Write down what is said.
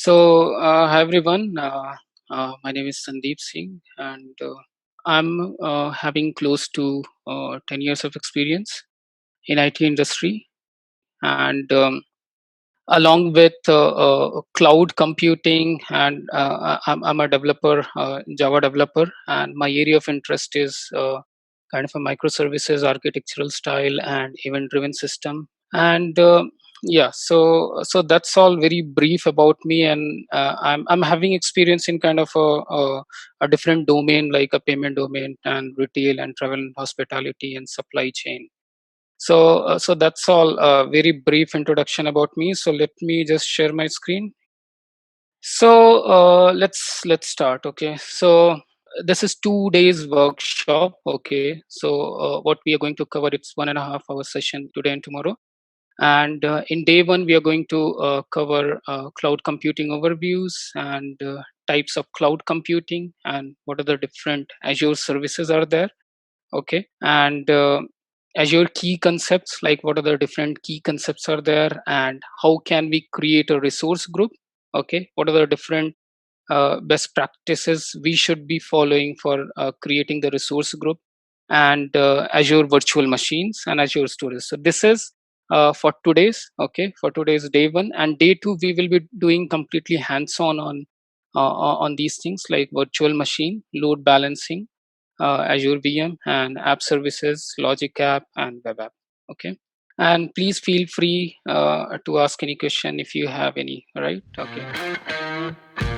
Hi everyone. My name is Sandeep Singh, and I'm having close to 10 years of experience in IT industry, and along with cloud computing, and I'm a developer, Java developer, and my area of interest is kind of a microservices architectural style and event-driven system. And yeah, so that's all very brief about me, and I'm having experience in kind of a different domain, like a payment domain and retail and travel and hospitality and supply chain. So that's all a very brief introduction about me. So let me just share my screen. So let's start. Okay. So this is 2 days workshop. Okay. So what we are going to cover, it's 1.5 hour session today and tomorrow. And in day one, we are going to cover cloud computing overviews and types of cloud computing and what are the different Azure services are there. Okay. And Azure key concepts, like what are the different key concepts are there, and how can we create a resource group. Okay. What are the different best practices we should be following for creating the resource group, and Azure virtual machines and Azure storage. So this is for today's, okay, for today's day one. And day two, we will be doing completely hands-on on these things like virtual machine, load balancing, Azure VM, and app services, Logic App, and Web App. Okay. And please feel free to ask any question if you have any. Right? Okay.